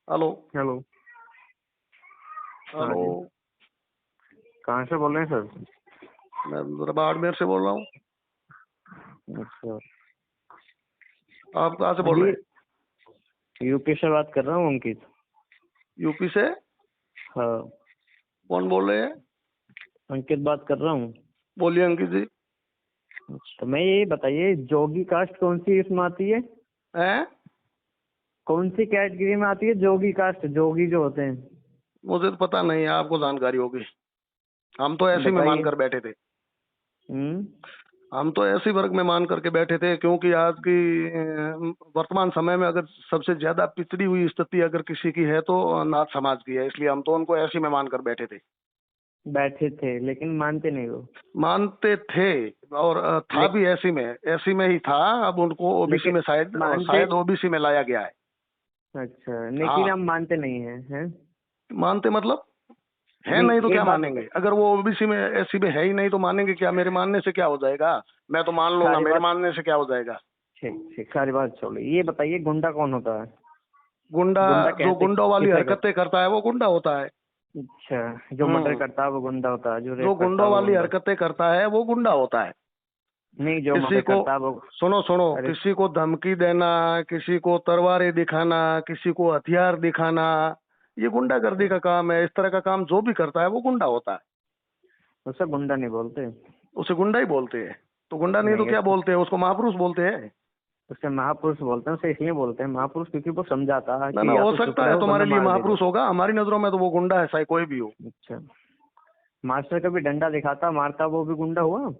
Hello. Hello. हाँ hello. जी। कहाँ से बोल रहे हैं सर? मैं बाड़मेर से बोल रहा हूँ। अच्छा। आप कहाँ से बोल रहे जी, हैं? यूपी से बात कर रहा हूँ, अंकित। यूपी से? हाँ, कौन बोल रहे हैं? अंकित बात कर रहा हूँ। बोलिए अंकित जी। तो मैं ये बताइए, जोगी कास्ट कौन सी इसमें आती है? हैं? कौन सी कैटेगरी में आती है जोगी कास्ट? जोगी जो होते हैं। मुझे तो पता नहीं है, आपको जानकारी होगी। हम तो ऐसे में मान बताइए। कर बैठे थे। हम्म। हम तो ऐसे वर्ग में मान करके बैठे थे, क्योंकि आज की वर्तमान समय में अगर सबसे ज्यादा पिछड़ी हुई स्थिति अगर किसी की है तो नाथ समाज की है, इसलिए हम तो उनको ऐसे में मान कर बैठे थे। बैठे थे लेकिन मानते नहीं हो। मानते थे। और था ले, भी ऐसी में ही था। अब उनको ओबीसी लेकिन में शायद मानते। शायद ओबीसी में लाया गया है। अच्छा, लेकिन हाँ। हम मानते नहीं हैं। मानते मतलब? है नहीं, नहीं तो एक क्या बात मानेंगे? बताइए। अगर वो ओबीसी में एससी में है ही नहीं तो मानेंगे क्या? मेरे मानने से क्या हो जाएगा? मैं तो मान लूंगा, सारी मेरे बात। मानने से क्या हो जाएगा? ठीक ठीक, सारी बात छोड़िए, ये बताइए गुंडा कौन होता है? गुंडा? गुंडा जो कैसे गुंडों वाली किसे हरकतें करता है वो गुंडा होता है। अच्छा, जो मर्डर हम्म। करता है वो गुंडा होता है, जो जो रेप करता है गुंडों वो वाली गुंडा। हरकतें करता है वो गुंडा होता है। नहीं, जो किसी मर्डर को, करता है वो। सुनो सुनो, अरे। किसी को धमकी देना, किसी को तलवारें दिखाना, किसी को हथियार दिखाना, ये गुंडागर्दी का काम है। इस तरह का काम जो भी करता है वो गुंडा होता है। उसे गुंडा नहीं बोलते। उसे गुंडा ही बोलते हैं। तो गुंडा नहीं तो नहीं, क्या बोलते हैं? उसको महापुरुष बोलते हैं। उसे महापुरुष बोलते हैं। उसे इसलिए बोलते हैं महापुरुष क्योंकि वो समझाता है ना ना, कि या हो तो चुप सकता है रहो तुम्हारे वरना लिए मार देगा। महापुरुष होगा, हमारी नजरों में तो वो गुंडा है, चाहे कोई भी हो। अच्छा। मास्टर कभी डंडा दिखाता मारता वो भी गुंडा हुआ?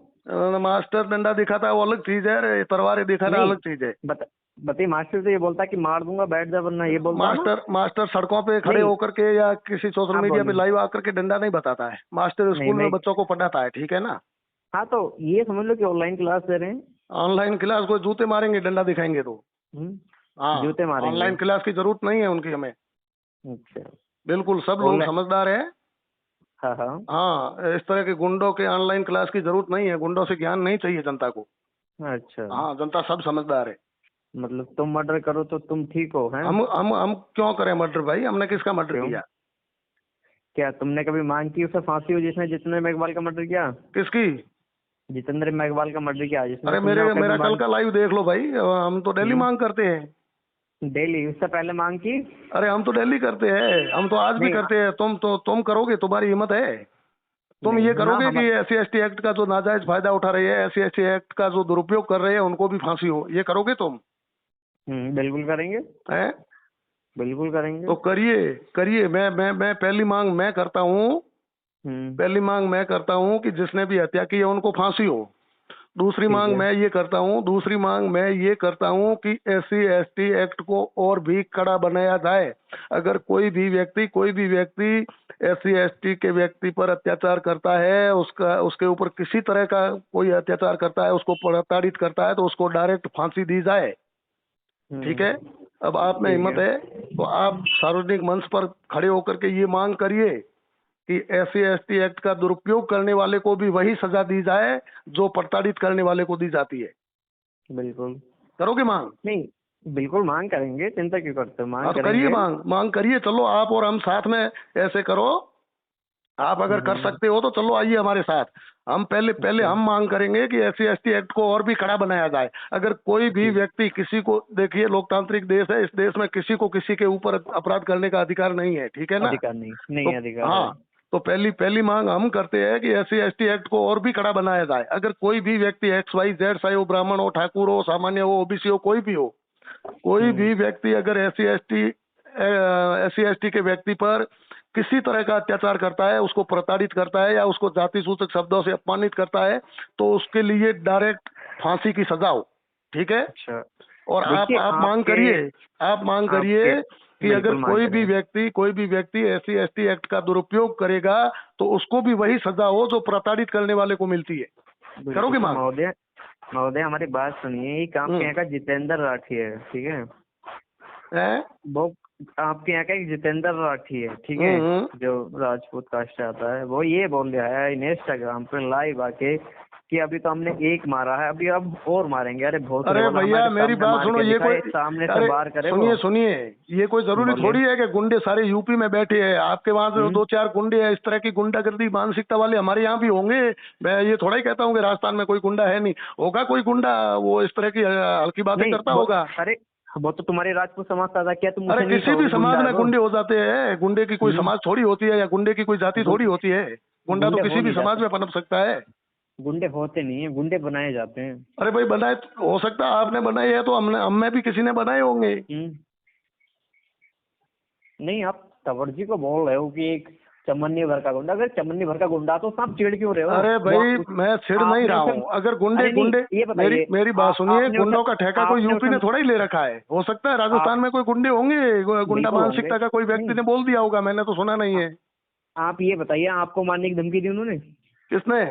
मास्टर डंडा दिखाता है वो अलग चीज है, अरे तलवारें दिखाना नहीं। अलग चीज है। बताइए, मास्टर तो ये बोलता कि मार दूंगा बैठ जा वरना, ये बोलता है ना? मास्टर मास्टर सड़कों पे खड़े नहीं। होकर के या किसी सोशल आप मीडिया पे बोलिए। लाइव आकर के डंडा नहीं बताता है। मास्टर नहीं, स्कूल में मैं। बच्चों को पढ़ाता है, ठीक है ना? हाँ, तो ये समझ लो कि ऑनलाइन क्लास दे रहे हैं। ऑनलाइन क्लास को जूते मारेंगे डंडा दिखाएंगे तो। हाँ। जूते मारेंगे। ऑनलाइन क्लास की जरूरत नहीं है उनकी हमें। अच्छा। बिल्कुल सब लोग ऑनलाइन। समझदार हैं। हाँ हाँ। हाँ, इस तरह के गुंडों के ऑनलाइन क्लास की जरूरत नहीं है। गुंडों से ज्ञान नहीं चाहिए जनता को। अच्छा। हाँ, जनता सब समझदार है। मतलब तुम मर्डर करो तो तुम ठीक हो, हैं? हम क्यों करें मर्डर भाई? हमने किसका मर्डर क्यों? किया? क्या तुमने कभी मांग की उसे फांसी हो, जिसने जितेंद्र मेघवाल का मर्डर किया? किसकी? जितेंद्र मेघवाल का मर्डर किया जिसने, अरे तुमने कभी मेरा कल मांग? का लाइव देख लो भाई, हम तो डेली हम्म। मांग करते हैं। डेली? उससे पहले मांग की? अरे हम तो डेली करते हैं, हम तो आज भी नहीं। करते हैं। तुम करोगे? तुम्हारी हिम्मत है? तुम ये नहीं ना करोगे हम। कि एससी एसटी एक्ट का जो नाजायज फायदा उठा रहे हैं, एससी एसटी एक्ट का जो दुरुपयोग कर रहे हैं, उनको भी फांसी हो, ये करोगे तुम? बिल्कुल करेंगे। हैं? बिल्कुल करेंगे। तो करिए करिए। मैं पहली मांग मैं करता हूँ। हम्म। पहली मांग मैं करता हूँ कि जिसने भी हत्या की है उनको फांसी हो। दूसरी ठीक मांग है। मैं ये करता हूँ, दूसरी मांग मैं ये करता हूँ कि एससी एसटी एक्ट को और भी कड़ा बनाया जाए। अगर कोई भी व्यक्ति एससी एसटी के व्यक्ति पर अत्याचार करता है, उसके ऊपर किसी तरह का कोई अत्याचार करता है, उसको प्रताड़ित करता है, तो उसको डायरेक्ट फांसी दी जाए। ठीक है? अब आप में ठीक हिम्मत है। है तो आप सार्वजनिक मंच पर खड़े होकर के ये मांग करिए कि एससी एसटी एक्ट का दुरुपयोग करने वाले को भी वही सजा दी जाए जो प्रताड़ित करने वाले को दी जाती है। बिल्कुल। करोगे मांग? नहीं, बिल्कुल मांग करेंगे, चिंता क्यों करते हो, हाँ मांग तो करिए करेंगे। मांग, मांग करिए। चलो आप और हम साथ में ऐसे करो। आप अगर कर हम्म। सकते हो तो चलो आइए हमारे साथ। हम पहले पहले अच्छा। हम मांग करेंगे कि एससी एसटी एक्ट को और भी कड़ा बनाया जाए। अगर कोई भी ठीक। व्यक्ति किसी को, देखिए लोकतांत्रिक देश है, इस देश में किसी को किसी के ऊपर अपराध करने का अधिकार नहीं है, ठीक है ना? अधिकार नहीं, तो नहीं अधिकार है। हाँ, तो पहली पहली मांग हम करते हैं कि एससी एसटी एक्ट को और भी कड़ा बनाया जाए। अगर कोई भी व्यक्ति एक्स वाई जेड, चाहे वो ब्राह्मण हो, ठाकुर हो, सामान्य हो, ओबीसी हो, कोई भी हो, कोई हम्म। भी व्यक्ति अगर एससी एसटी के व्यक्ति पर किसी तरह का अत्याचार करता है, उसको प्रताड़ित करता है या उसको जाति सूचक शब्दों से अपमानित करता है, तो उसके लिए डायरेक्ट फांसी की सजा हो। ठीक है? अच्छा। और देखिए आप मांग आपके करिए, आप मांग आपके करिए कि अगर बिल्कुल मांग करेंगे। कोई भी व्यक्ति एससी एसटी एक्ट का दुरुपयोग करेगा तो उसको भी वही सजा हो जो प्रताड़ित करने वाले को मिलती है। बिल्कुल करोगे तो मांग? महोदय, महोदय हमारी बात सुनिए। एक आपके हम्म। यहाँ का जितेंद्र राठी है, ठीक है? है? वो आपके यहाँ का एक जितेंद्र राठी है, ठीक है? हम्म। जो राजपूत कास्ट से आता है, वो ये बोल रहा है इंस्टाग्राम पे लाइव आके कि अभी तो हमने एक मारा है, अभी अब और मारेंगे। अरे बहुत अरे बोला, भैया हमारे मेरी सामने बात मार सुनो, के ये कोई दिखाए, सामने से अरे वार करे वो। सुनिए सुनिए, ये कोई जरूरी बोलिए। थोड़ी है कि गुंडे सारे यूपी में बैठे हैं। आपके वहां से दो चार गुंडे हैं, इस तरह की गुंडागर्दी मानसिकता वाले हमारे यहाँ भी होंगे। मैं ये थोड़ा ही कहता हूँ कि राजस्थान में कोई गुंडा है नहीं, होगा कोई गुंडा वो इस तरह की हल्की बातें नहीं करता होगा। अरे वो तो तुम्हारे राजपूत समाज का था, क्या तुम अरे उसे नहीं किसी भी कहोगे समाज गुंडा है में वो? गुंडे हो जाते हैं। गुंडे की कोई हम्म। समाज थोड़ी होती है, या गुंडे की कोई जाति थोड़ी होती है। गुंडा तो गुंडे हो किसी भी नहीं समाज जाते, में पनप सकता है। गुंडे होते नहीं है, गुंडे बनाए जाते हैं। अरे भाई बनाए हो सकता है, आपने बनाए है तो हमने हम में भी किसी ने बनाए होंगे। नहीं, आप तंवर जी को बोल रहे हो कि एक चमन्नी भर का गुंडा, अगर चमन्नी भर का गुंडा तो आप चिढ़ क्यों रहे हो? अरे भाई मैं छिड़ नहीं आपने रहा उसे, हूँ। अगर गुंडे अरे नहीं, गुंडे ये मेरी बताइए, मेरी बात सुनिए, आपने गुंडों उसे, का ठेका कोई आपने यूपी ने उसे, थोड़ा ही ले रखा है। हो सकता है राजस्थान आप में कोई गुंडे होंगे, गुंडा बिल्कुल होंगे। मानसिकता का कोई व्यक्ति नहीं, ने बोल दिया होगा, मैंने तो सुना नहीं है। आप ये बताइए, आपको मारने की धमकी दी उन्होंने? किसने?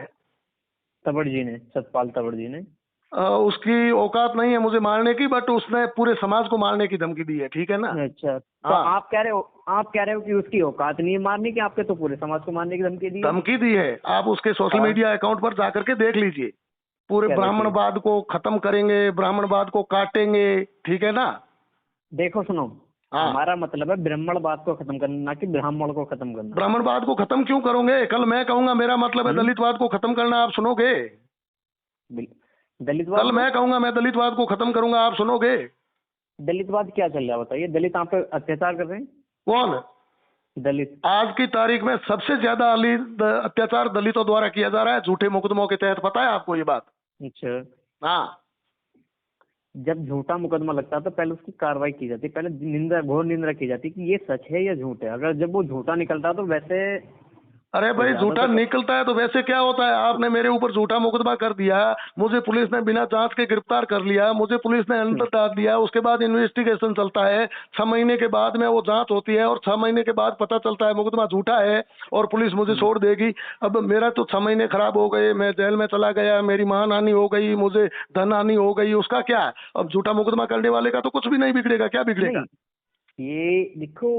तंवर जी ने, सतपाल तंवर जी ने। उसकी औकात नहीं है मुझे मारने की, बट उसने पूरे समाज को मारने की धमकी दी है, ठीक है ना। अच्छा, तो हाँ, आप कह रहे हो कि उसकी औकात नहीं है मारने की, आपके तो पूरे समाज को मारने की धमकी दी है। धमकी दी है। आप उसके सोशल हाँ, मीडिया अकाउंट पर जाकर के देख लीजिए। पूरे क्या देखिए? ब्राह्मणवाद को खत्म करेंगे, ब्राह्मणवाद को काटेंगे, ठीक है ना। देखो सुनो, हाँ, हमारा मतलब है ब्राह्मणवाद को खत्म करना, ना कि ब्राह्मण को खत्म करना। ब्राह्मणवाद को खत्म क्यों करोगे? कल मैं कहूंगा मेरा मतलब है हम्म। दलितवाद को खत्म करना, आप सुनोगे? दलितवाद कल को, मैं कहूंगा मैं दलितवाद को खत्म करूंगा, आप सुनोगे? दलितवाद क्या चल रहा है बताइए? दलित आप पे अत्याचार कर रहे हैं? कौन? दलित। आज की तारीख में सबसे ज्यादा अत्याचार दलितों द्वारा किया जा रहा है, झूठे मुकदमों के तहत। पता है आपको ये बात? अच्छा, हाँ। जब झूठा मुकदमा लगता है तो पहले उसकी कार्रवाई की जाती है, पहले निंदा, घोर निंदा की जाती है कि ये सच है या झूठ है। अगर जब वो झूठा निकलता है तो वैसे अरे भाई झूठा ज्यादातर, निकलता है तो वैसे क्या होता है? आपने मेरे ऊपर झूठा मुकदमा कर दिया, मुझे पुलिस ने बिना जांच के गिरफ्तार कर लिया, मुझे पुलिस ने अंदर डाल दिया, उसके बाद इन्वेस्टिगेशन चलता है, 6 महीने के बाद में वो जांच होती है, और 6 महीने के बाद पता चलता है मुकदमा झूठा है, और पुलिस मुझे छोड़ देगी। अब मेरा तो 6 महीने खराब हो गए, मैं जेल में चला गया, मेरी मान हानि हो गई, मुझे धन हानि हो गई, उसका क्या? अब झूठा मुकदमा करने वाले का तो कुछ भी नहीं बिगड़ेगा। क्या बिगड़ेगा? नहीं, ये देखो,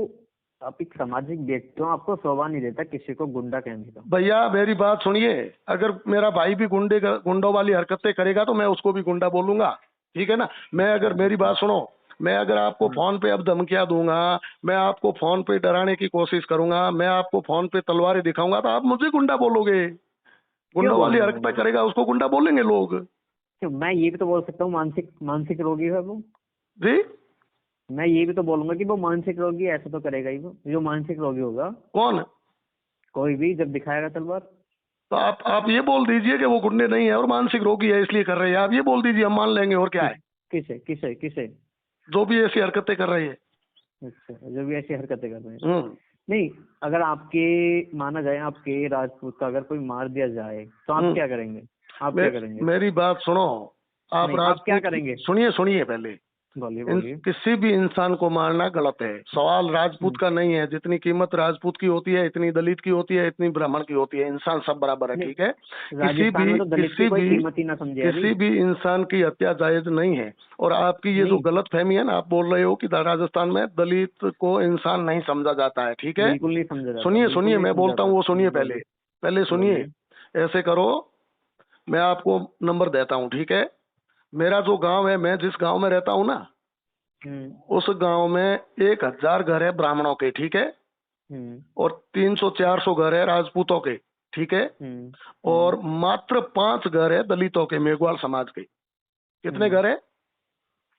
आप एक सामाजिक व्यक्ति हो, आपको शोभा नहीं देता किसी को गुंडा कहने का। भैया मेरी बात सुनिए, अगर मेरा भाई भी गुंडों वाली हरकतें करेगा तो मैं उसको भी गुंडा बोलूंगा, ठीक है ना। मैं अगर, मेरी बात सुनो, मैं अगर आपको फोन पे अब धमकियां दूंगा, मैं आपको फोन पे डराने की कोशिश करूंगा, मैं आपको फोन पे तलवारें दिखाऊंगा, तो आप मुझे गुंडा बोलोगे। क्यों गुंडों वाली बोलूंगा हरकतें मैं? करेगा उसको गुंडा बोलेंगे लोग। क्यों, मैं ये भी तो बोल सकता हूँ मानसिक मानसिक रोगी है वो। जी? मैं ये भी तो बोलूंगा कि वो मानसिक रोगी है, ऐसा तो करेगा ही वो, जो मानसिक रोगी होगा कौन? कोई भी जब दिखाएगा तलवार। तो आप ये बोल दीजिए कि वो गुंडे नहीं है और मानसिक रोगी है इसलिए कर रहे हैं, आप ये बोल दीजिए, हम मान लेंगे। और क्या है? किसे किसे किसे? जो भी ऐसी हरकतें कर रही है। अच्छा, जो भी ऐसी हरकतें कर रहे हैं। हम्म। नहीं, अगर आपके, माना जाए आपके राजपूत का अगर कोई मार दिया जाए तो आप क्या करेंगे? आप क्या करेंगे? मेरी बात सुनो, आप नहीं, आप क्या राजपूत करेंगे? सुनिए सुनिए पहले। बोलिए बोलिए। किसी भी इंसान को मारना गलत है। सवाल राजपूत का नहीं है। जितनी कीमत राजपूत की होती है, इतनी दलित की होती है, इतनी ब्राह्मण की होती है। इंसान सब बराबर है, नहीं, ठीक है। राजस्थान में तो दलित की कोई कीमत ही ना समझे अभी। किसी भी इंसान की हत्या जायज नहीं है। और आपकी ये जो नहीं, गलत फहमी है ना, आप बोल रहे हो कि राजस्थान में दलित को इंसान नहीं समझा जाता है, ठीक है। बिल्कुल नहीं समझा जाता, सुनिए बिल्कुल सुनिए, नहीं मैं समझा बोलता हूँ, वो जाता। सुनिए पहले। बोलिए पहले सुनिए। बोलिए। ऐसे करो, मैं आपको नंबर देता हूँ, ठीक है। मेरा जो गांव है, मैं जिस गांव में रहता हूँ ना, उस गांव में 1,000 घर है ब्राह्मणों के, ठीक है। और 300-400 घर है राजपूतों के, ठीक है। और मात्र 5 घर है दलितों के, मेघवाल समाज के। कितने घर है?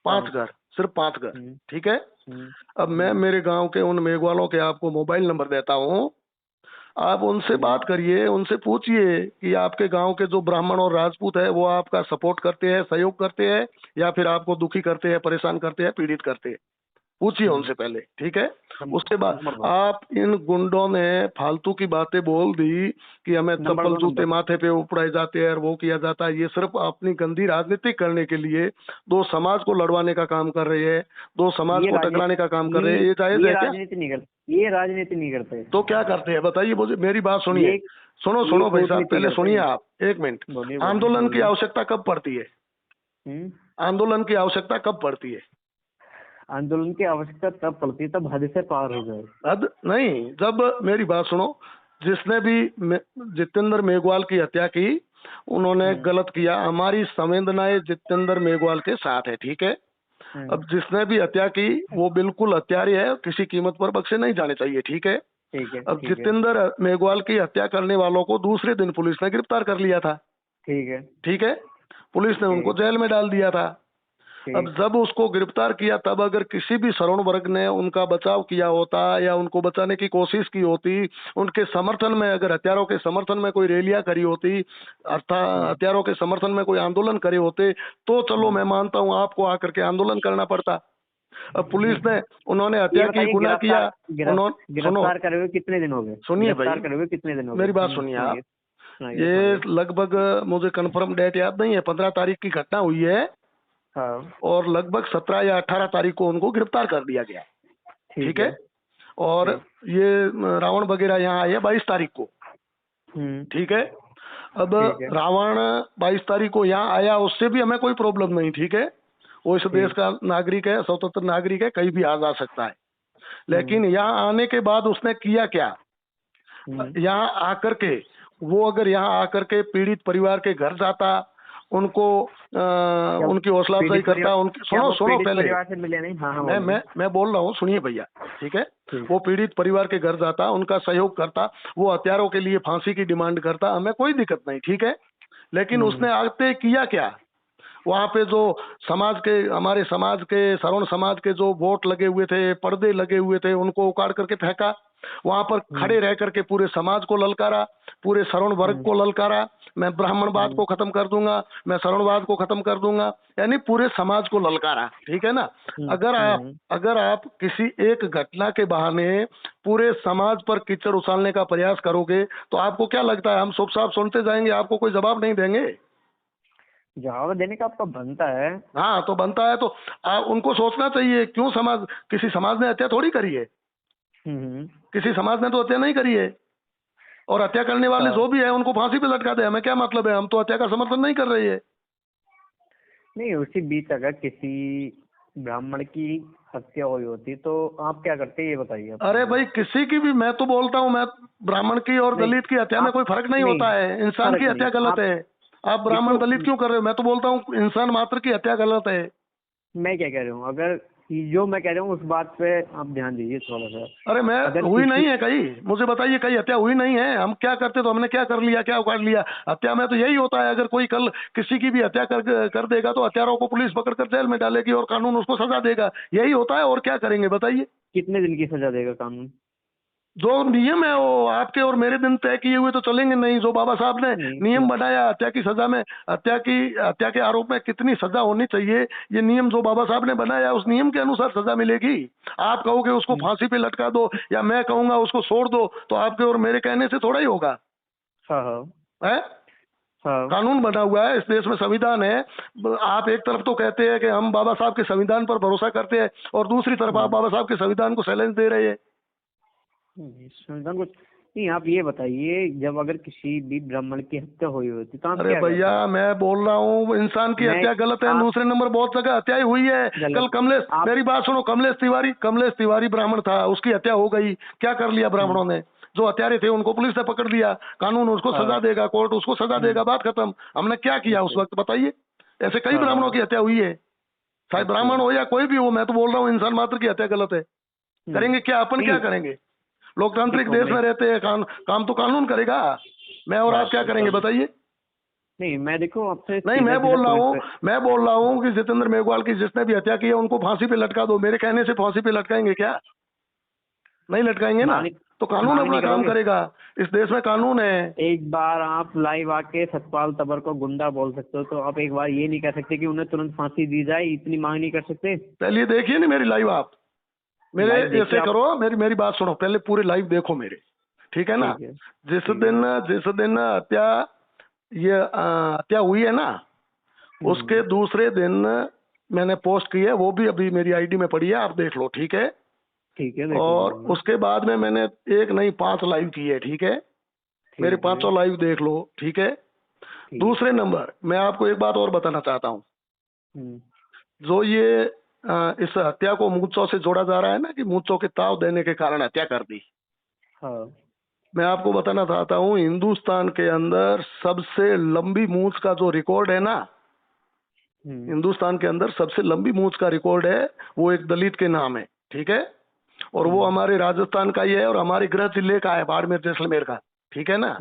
5 घर, सिर्फ 5 घर, ठीक है। अब मैं मेरे गांव के उन मेघवालों के आपको मोबाइल नंबर देता हूँ। आप उनसे बात करिए, उनसे पूछिए कि आपके गांव के जो ब्राह्मण और राजपूत है वो आपका सपोर्ट करते हैं, सहयोग करते हैं, या फिर आपको दुखी करते हैं, परेशान करते हैं, पीड़ित करते हैं। पूछिए उनसे पहले, ठीक है। उसके बाद आप इन गुंडों ने फालतू की बातें बोल दी कि हमें चप्पल जूते माथे पे उपड़ाए जाते हैं और वो किया जाता है, ये सिर्फ अपनी गंदी राजनीति करने के लिए दो समाज को लड़वाने का काम कर रहे हैं, दो समाज को टकराने का काम कर रहे हैं। ये जायज है क्या? राजनीति नहीं करते, ये राजनीति नहीं करते। तो क्या करते हैं बताइए मुझे, मेरी बात सुनिए। सुनो सुनो भाई साहब, पहले सुनिए आप, एक मिनट। आंदोलन की आवश्यकता कब पड़ती है? आंदोलन की आवश्यकता कब पड़ती है? आंदोलन की आवश्यकता तब पड़ती है तब हद से पार हो जाए। हद नहीं, जब, मेरी बात सुनो, जिसने भी जितेंद्र मेघवाल की हत्या की, उन्होंने गलत किया। हमारी संवेदनाएं जितेंद्र मेघवाल के साथ है, ठीक है। अब जिसने भी हत्या की वो बिल्कुल हत्यारी है, किसी कीमत पर बख्शे नहीं जाने चाहिए, ठीक है। ठीक है। अब ठीक है। जितेंद्र मेघवाल की हत्या करने वालों को दूसरे दिन पुलिस ने गिरफ्तार कर लिया था, ठीक है। ठीक है। पुलिस ने उनको जेल में डाल दिया था। अब ठीक। जब उसको गिरफ्तार किया तब अगर किसी भी शरण वर्ग ने उनका बचाव किया होता या उनको बचाने की कोशिश की होती, उनके समर्थन में अगर हत्यारों के समर्थन में कोई रैलियां करी होती, अर्थात हत्यारों के समर्थन में कोई आंदोलन करे होते, तो चलो मैं मानता हूं आपको आकर के आंदोलन करना पड़ता। अब पुलिस ने, उन्होंने ये हत्या की, बताइए, गुनाह किया, उन्होंने, सुनो, गिरफ्तार करे हुए कितने दिन हो गए? सुनिए भाई, गिरफ्तार करे हुए कितने दिन हो गए? मेरी बात सुनिए आप। सुनाइए। सुनाइए। ये सुनाइए। लगभग, मुझे कंफर्म डेट याद नहीं है, 15 तारीख की घटना हुई है हाँ। और लगभग 17 या 18 तारीख को उनको गिरफ्तार कर दिया गया, ठीक ठीक है। है। और ठीक। ये रावण वगैरह यहाँ आए 22 तारीख को, ठीक है। अब ठीक है। रावण 22 तारीख को यहाँ आया, उससे भी हमें कोई प्रॉब्लम नहीं, ठीक है। वो इस देश ठीक। का नागरिक है, स्वतंत्र नागरिक है, कहीं भी आ जा सकता है। हम्म। लेकिन यहाँ आने के बाद उसने किया क्या, हम्म। यहाँ आकर के, वो अगर यहाँ आकर के पीड़ित परिवार के घर जाता, उनको क्या उनकी हौसला अफजाई पीड़ित करता, परिवार उनकी, क्या सुनो वो सुनो पीड़ित पहले, परिवार से मिले नहीं? हाँ हाँ, मैं बोलिए। मैं मैं बोल रहा हूँ, सुनिए भैया, ठीक है। ठीक। वो पीड़ित परिवार के घर जाता, उनका सहयोग करता, वो हत्यारों के लिए फांसी की डिमांड करता, हमें कोई दिक्कत नहीं, ठीक है। लेकिन उसने आते किया क्या, वहां पे जो समाज के, हमारे समाज के, सवर्ण समाज के जो वोट लगे हुए थे, पर्दे लगे हुए थे, उनको उखाड़ करके फेंका। वहां पर खड़े रह करके पूरे समाज को ललकारा, पूरे सवर्ण वर्ग को ललकारा, मैं ब्राह्मणवाद को खत्म कर दूंगा, मैं सवर्णवाद को खत्म कर दूंगा, यानी पूरे समाज को ललकारा, ठीक है ना। अगर आप किसी एक घटना के बहाने पूरे समाज पर कीचड़ उछालने का प्रयास करोगे तो आपको क्या लगता है हम चुप साफ सुनते जाएंगे, आपको कोई जवाब नहीं देंगे? जवाब देने का आपका बनता है। हाँ, तो बनता है तो उनको सोचना चाहिए, क्यों समाज, किसी समाज ने हत्या थोड़ी करी है, हम्म। किसी समाज ने तो हत्या नहीं करी है। और हत्या करने वाले हाँ। जो भी है उनको फांसी पे लटका दे, हमें क्या मतलब है, हम तो हत्या का समर्थन नहीं कर रही है। नहीं, उसी बीच अगर किसी ब्राह्मण की हत्या हुई होती तो आप क्या करते, ये बताइए आप अरे मुझे। भाई किसी की भी, मैं तो बोलता हूँ, मैं ब्राह्मण की और नहीं, दलित की हत्या में आप कोई फर्क नहीं नहीं, होता है, इंसान फर्क की नहीं हत्या गलत आप है। आप ब्राह्मण देखो। दलित क्यों कर रहे हो, मैं तो बोलता हूँ इंसान मात्र की हत्या गलत है। मैं क्या कह रहा हूँ, अगर जो मैं कह रहा हूँ उस बात पे आप ध्यान दीजिए थोड़ा सा। अरे मैं, अगर हुई किसी नहीं है कहीं, मुझे बताइए कहीं हत्या हुई नहीं है, हम क्या करते तो हमने क्या कर लिया, क्या उखाड़ लिया। हत्या में तो यही होता है, अगर कोई कल किसी की भी हत्या कर देगा तो हत्यारों को पुलिस पकड़कर जेल में डालेगी और कानून उसको सजा देगा, यही होता है, और क्या करेंगे बताइए। कितने दिन की सजा देगा कानून? जो नियम है वो आपके और मेरे दिन तय किए हुए तो चलेंगे नहीं, जो बाबा साहब ने नहीं नियम बनाया हत्या की सजा में, हत्या के आरोप में कितनी सजा होनी चाहिए, ये नियम जो बाबा साहब ने बनाया उस नियम के अनुसार सजा मिलेगी। आप कहोगे उसको फांसी पे लटका दो या मैं कहूंगा उसको छोड़ दो, तो आपके और मेरे कहने से थोड़ा ही होगा, हाँ हाँ है। हाँ। कानून बना हुआ है इस देश में, संविधान है। आप एक तरफ तो कहते हैं कि हम बाबा साहब के संविधान पर भरोसा करते हैं और दूसरी तरफ आप बाबा साहब के संविधान को चैलेंज दे रहे हैं। संविधान कुछ नहीं। आप ये बताइए, जब अगर किसी भी ब्राह्मण की हत्या हुई होती तो आप अरे क्या भैया करते? मैं बोल रहा हूँ इंसान की मैं हत्या गलत है, आप दूसरे नंबर बहुत जगह हत्याएं हुई है। कल गलत कमलेश, आप मेरी बात सुनो, कमलेश तिवारी ब्राह्मण था, उसकी हत्या हो गई, क्या कर लिया ब्राह्मणों ने, जो हत्यारे थे उनको पुलिस ने पकड़ लिया, कानून उसको हाँ। सजा देगा, कोर्ट उसको सजा देगा, बात खत्म। हमने क्या किया उस अच्छा। वक्त बताइए। ऐसे कई हाँ ब्राह्मणों हाँ। की हत्या हुई है, चाहे अच्छा। ब्राह्मण हो या कोई भी हो, मैं तो बोल रहा हूँ इंसान मात्र की हत्या गलत है। करेंगे क्या, अपन क्या नहीं करेंगे, लोकतांत्रिक देखो देश मैं में रहते हैं, काम तो कानून करेगा। मैं और आप बात क्या तो करेंगे कानून बताइए। नहीं, मैं देखो आपसे नहीं, सीधा सीधा पॉइंट पे। मैं बोल रहा हूँ कि जितेंद्र मेघवाल की जिसने भी हत्या की है उनको फांसी पे लटका दो, मेरे कहने से फांसी पे लटकाएंगे क्या, नहीं लटकाएंगे ना, मांग तो कानून मांग अपना नहीं काम करोगे? करेगा, इस देश में कानून है। एक बार आप लाइव आके सतपाल तबर को गुंडा बोल सकते हो, तो आप एक बार ये नहीं कह सकते कि उन्हें तुरंत फांसी दी जाए, इतनी मांग नहीं कर सकते? पहले ये देखिए नहीं मेरी लाइव आप, मेरे लाइव देखिए ऐसे आप। करो, मेरी मेरी बात सुनो, पहले पूरे लाइव देखो मेरे, ठीक है ना। ठीक है। जिस ठीक है। दिन जिस दिन हत्या, ये हत्या हुई है ना, उसके दूसरे दिन मैंने पोस्ट की है, वो भी अभी मेरी आईडी में पड़ी है, आप देख लो, ठीक है। ठीक है, देख और लूंगा मैं। उसके बाद में मैंने एक नहीं 5 लाइव की है, ठीक है, मेरे ठीक है। 5 लाइव देख लो, ठीक है। ठीक। दूसरे नंबर मैं आपको एक बात और बताना चाहता हूँ, हम्म। जो ये इस हत्या को मूर्छों से जोड़ा जा रहा है ना, कि मूर्छों के ताव देने के कारण हत्या कर दी, हाँ। मैं आपको बताना चाहता हूँ, हिंदुस्तान के अंदर सबसे लंबी मूंछ का जो रिकॉर्ड है ना, हिंदुस्तान के अंदर सबसे लंबी मूंछ का रिकॉर्ड है, वो एक दलित के नाम है, ठीक है। और वो हमारे राजस्थान का ही है और हमारे गृह जिले का है, बाड़मेर जैसलमेर का, ठीक है ना।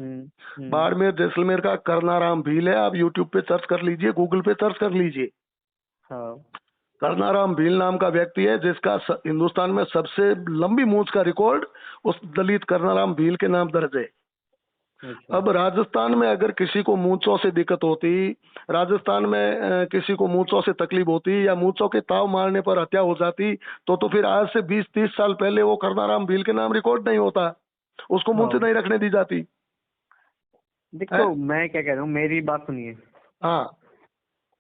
बाड़मेर जैसलमेर का करनाराम भील है, आप यूट्यूब पे सर्च कर लीजिए, गूगल पे सर्च कर लीजिए। हाँ। करनाराम भील नाम का व्यक्ति है जिसका हिंदुस्तान में सबसे लंबी मूंछ का रिकॉर्ड उस दलित करनाराम भील के नाम दर्ज है। अच्छा। अब राजस्थान में अगर किसी को मूंछों से दिक्कत होती, राजस्थान में किसी को मूंछों से तकलीफ होती या मूंछों के ताव मारने पर हत्या हो जाती, तो फिर आज से 20-30 साल पहले वो करनाराम भील के नाम रिकॉर्ड नहीं होता, उसको मूंछ नहीं रखने दी जाती। देखो मैं क्या कह रहा हूँ, मेरी बात सुनिए। हाँ,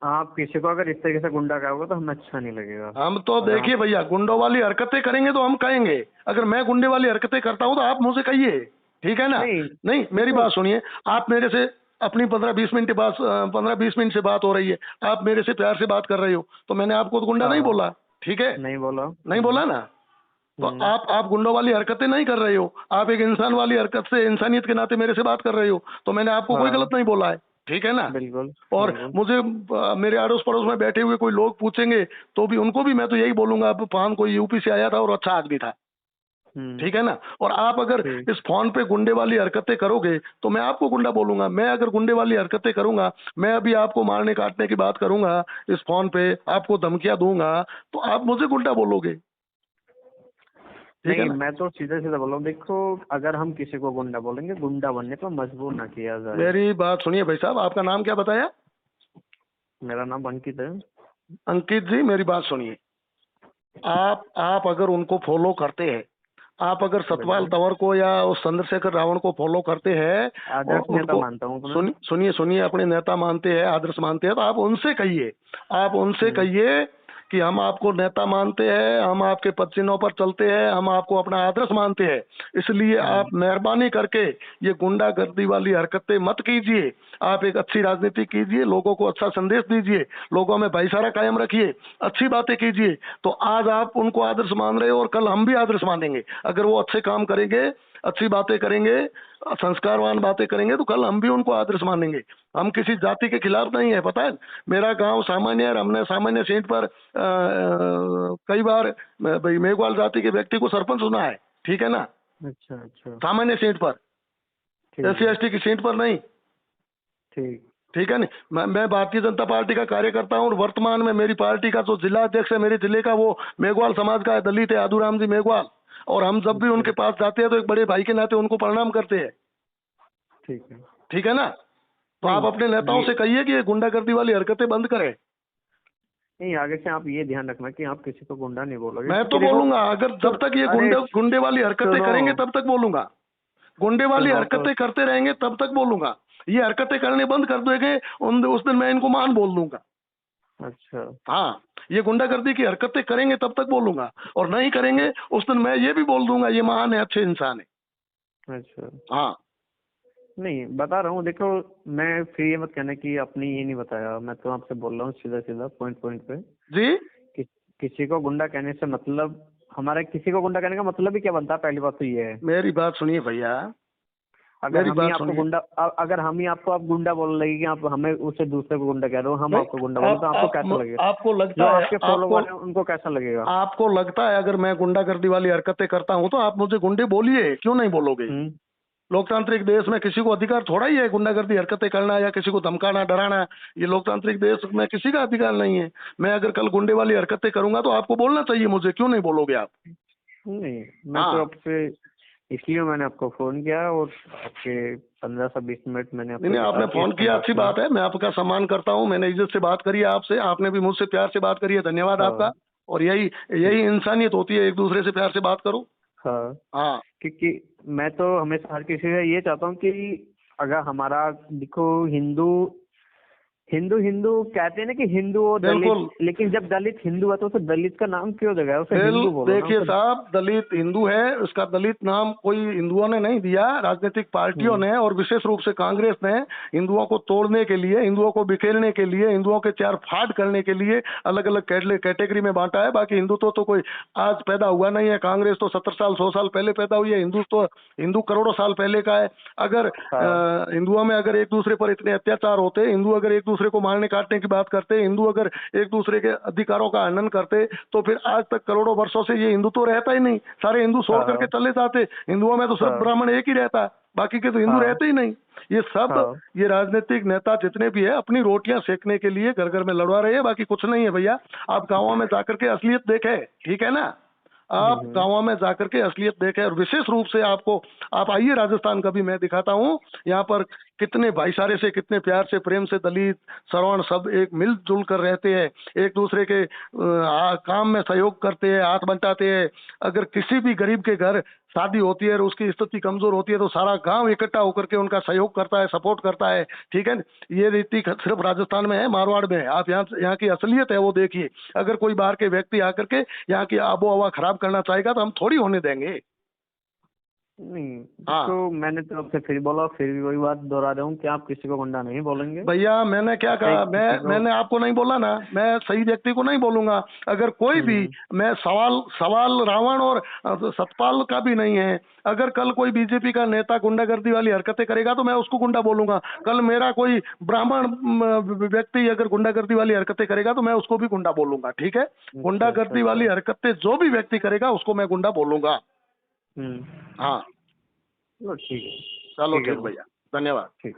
आप किसी को अगर इस तरीके से गुंडा कहोगे तो हमें अच्छा नहीं लगेगा। हम तो देखिए भैया, गुंडों वाली हरकतें करेंगे तो हम कहेंगे, अगर मैं गुंडे वाली हरकतें करता हूँ तो आप मुझे कहिए, ठीक है ना। नहीं मेरी बात सुनिए, आप मेरे से अपनी 15-20 मिनट के बाद 15-20 मिनट से बात हो रही है, आप मेरे से प्यार से बात कर रहे हो, तो मैंने आपको तो गुंडा नहीं बोला, ठीक है। नहीं बोला। नहीं बोला ना, तो आप गुंडों वाली हरकतें नहीं कर रहे हो, आप एक इंसान वाली हरकत से इंसानियत के नाते मेरे से बात कर रहे हो, तो मैंने आपको कोई गलत नहीं बोला है, ठीक है ना। बिल्कुल। और मुझे मेरे अड़ोस पड़ोस में बैठे हुए कोई लोग पूछेंगे तो भी उनको भी मैं तो यही बोलूंगा, फान कोई यूपी से आया था और अच्छा आदमी था, ठीक है ना। और आप अगर इस फोन पे गुंडे वाली हरकतें करोगे तो मैं आपको गुंडा बोलूंगा। मैं अगर गुंडे वाली हरकतें करूंगा, मैं अभी आपको मारने काटने की बात करूंगा इस फोन पे, आपको धमकियां दूंगा, तो आप मुझे गुंडा बोलोगे, ठीक है नहीं, ना। मैं तो सीधा सीधा बोल रहा हूँ, देखो अगर हम किसी को गुंडा बोलेंगे, गुंडा बनने पर मजबूर ना किया जाए। मेरी बात सुनिए भाई साहब, आपका नाम क्या बताया? मेरा नाम अंकित है। अंकित जी, मेरी बात सुनिए, आप अगर उनको फॉलो करते हैं, आप अगर सतपाल तंवर को या उस चंद्रशेखर रावण को फॉलो करते हैं और आदर्श नेता उनको मानता हूँ। सुनिए अपने नेता मानते हैं, आदर्श मानते हैं, तो आप उनसे कहिए, आप उनसे कहिए कि हम आपको नेता मानते हैं, हम आपके पद चिन्हों पर चलते हैं, हम आपको अपना आदर्श मानते हैं, इसलिए आप मेहरबानी करके ये गुंडागर्दी वाली हरकतें मत कीजिए, आप एक अच्छी राजनीति कीजिए, लोगों को अच्छा संदेश दीजिए, लोगों में भाईचारा कायम रखिए, अच्छी बातें कीजिए। तो आज आप उनको आदर्श मान रहे हो और कल हम भी आदर्श मानेंगे, अगर वो अच्छे काम करेंगे, अच्छी बातें करेंगे, संस्कारवान बातें करेंगे, तो कल हम भी उनको आदर्श मानेंगे। हम किसी जाति के खिलाफ नहीं है, पता है, मेरा गांव सामान्य है, हमने सामान्य सीट पर कई बार भाई मेघवाल जाति के व्यक्ति को सरपंच चुना है, ठीक है ना। अच्छा अच्छा। सामान्य सीट पर, SC ST की सीट पर नहीं, ठीक है नहीं। मैं भारतीय जनता पार्टी का कार्यकर्ता हूँ और वर्तमान में मेरी पार्टी का जो जिला अध्यक्ष है मेरे जिले का, वो मेघवाल समाज का है, दलित है, आदूराम जी मेघवाल, और हम जब भी उनके पास जाते हैं तो एक बड़े भाई के नाते उनको प्रणाम करते हैं, ठीक है ना। तो आप अपने नेताओं से कहिए कि ये गुंडागर्दी वाली हरकतें बंद करें। नहीं, आगे से आप ये ध्यान रखना कि आप किसी को गुंडा नहीं बोलोगे। मैं तो बोलूंगा, अगर जब तक ये गुंडे वाली हरकतें करेंगे तब तक बोलूंगा, गुंडे वाली हरकतें करते रहेंगे तब तक बोलूंगा, ये हरकतें करने बंद कर देंगे उस दिन मैं इनको मान बोल दूंगा। अच्छा। हाँ, ये गुंडागर्दी की हरकतें करेंगे तब तक बोलूंगा, और नहीं करेंगे उस दिन मैं ये भी बोल दूंगा ये महान है, अच्छे इंसान है। अच्छा। हाँ, नहीं बता रहा हूँ, देखो मैं फिर ये मत कहना कि आपने ये नहीं बताया, मैं तो आपसे बोल रहा हूँ सीधा सीधा पॉइंट पे जी। किसी को गुंडा कहने से मतलब, हमारा किसी को गुंडा कहने का मतलब ही क्या बनता है? पहली बात तो ये है। मेरी बात सुनिए भैया, अगर हम ही आपको गुंडा, अगर हम ही आपको आप गुंडा बोल रहे कि आप हमें उससे दूसरे को गुंडा कह रहे हो, हम आपको गुंडा बोल, तो आपको कैसा लगेगा? आपको लगता है, आपके फॉलोवर हैं उनको कैसा लगेगा? आपको लगता है अगर मैं गुंडागर्दी वाली हरकतें करता हूँ तो आप मुझे गुंडे बोलिए, क्यों नहीं बोलोगे? लोकतांत्रिक देश में किसी को अधिकार थोड़ा ही है गुंडागर्दी हरकतें करना या किसी को धमकाना डराना, ये लोकतांत्रिक देश में किसी का अधिकार नहीं है। मैं अगर कल गुंडे वाली हरकतें करूंगा तो आपको बोलना चाहिए मुझे, क्यों नहीं बोलोगे आप? नहीं, मैं तो आपसे इसलिए मैंने आपको फोन किया और आपके 15 से 20 मिनट मैंने नहीं, आपने फोन किया, अच्छी बात है, मैं आपका सम्मान करता हूँ, मैंने इज्जत से बात करी है आपसे, आपने भी मुझसे प्यार से बात करी है, धन्यवाद आपका। और यही इंसानियत होती है, एक दूसरे से प्यार से बात करो। हाँ, क्योंकि मैं तो हमेशा हर किसी से ये चाहता हूँ कि अगर हमारा देखो हिंदू हिंदू हिंदू कहते हैं ना कि हिंदू और बिल्कुल। दलित, लेकिन जब दलित हिंदू है तो उसे दलित का नाम क्यों देगा, उसे हिंदू बोलो ना। देखिए साहब, दलित हिंदू है, उसका दलित नाम कोई हिंदुओं ने नहीं दिया, राजनीतिक पार्टियों ने, और विशेष रूप से कांग्रेस ने हिंदुओं को तोड़ने के लिए, हिंदुओं को बिखेरने के लिए, हिंदुओं के चार फाड़ करने के लिए अलग अलग कैटेगरी में बांटा है। बाकी हिंदुत्व तो कोई आज पैदा हुआ नहीं है, कांग्रेस तो 70 साल 100 साल पहले पैदा हुई है, हिंदू करोड़ों साल पहले का है। अगर हिंदुओं में अगर एक दूसरे पर इतने अत्याचार होते, हिंदू अगर एक दूसरे को मारने काटने की बात करते, हिंदू अगर एक दूसरे के अधिकारों का हनन करते, तो फिर आज तक करोड़ों वर्षों से ये हिंदू तो रहता ही नहीं, सारे हिंदू छोड़ करके चले जाते। हिंदुओं में तो सिर्फ ब्राह्मण एक ही रहता है, बाकी के तो हिंदू रहते ही नहीं। ये सब ये राजनीतिक नेता जितने भी है अपनी रोटियां सेकने के लिए घर घर में लड़वा रहे हैं, बाकी कुछ नहीं है भैया। आप गाँवों में जाकर के असलियत देखें, ठीक है ना, आप गाँवों में जाकर के असलियत देखें। और विशेष रूप से आप आइए राजस्थान का भी, मैं दिखाता हूँ यहाँ पर कितने भाईचारे से, कितने प्यार से, प्रेम से दलित श्रवण सब एक मिलजुल कर रहते हैं, एक दूसरे के काम में सहयोग करते हैं, हाथ बंटाते हैं। अगर किसी भी गरीब के घर शादी होती है और उसकी स्थिति कमजोर होती है तो सारा गांव इकट्ठा होकर के उनका सहयोग करता है, सपोर्ट करता है, ठीक है। ये रीति सिर्फ राजस्थान में है, मारवाड़ में है। आप यहाँ की असलियत है वो देखिए। अगर कोई बाहर के व्यक्ति आकर के यहाँ की आबो हवा खराब करना चाहेगा तो हम थोड़ी होने देंगे। नहीं हाँ। तो मैंने तो आपसे फिर बोला, फिर भी वही बात दोहरा रहा हूँ कि आप किसी को गुंडा नहीं बोलेंगे। भैया मैंने क्या कहा, मैंने आपको नहीं बोला ना, मैं सही व्यक्ति को नहीं बोलूंगा। अगर कोई भी, मैं सवाल रावण और सतपाल का भी नहीं है। अगर कल कोई बीजेपी का नेता गुंडागर्दी वाली हरकतें करेगा तो मैं उसको गुंडा बोलूंगा। कल मेरा कोई ब्राह्मण व्यक्ति अगर गुंडागर्दी वाली हरकतें करेगा तो मैं उसको भी गुंडा बोलूंगा, ठीक है। गुंडागर्दी वाली हरकतें जो भी व्यक्ति करेगा उसको मैं गुंडा बोलूंगा। हाँ चलो ठीक है। चलो ठीक भैया, धन्यवाद। ठीक।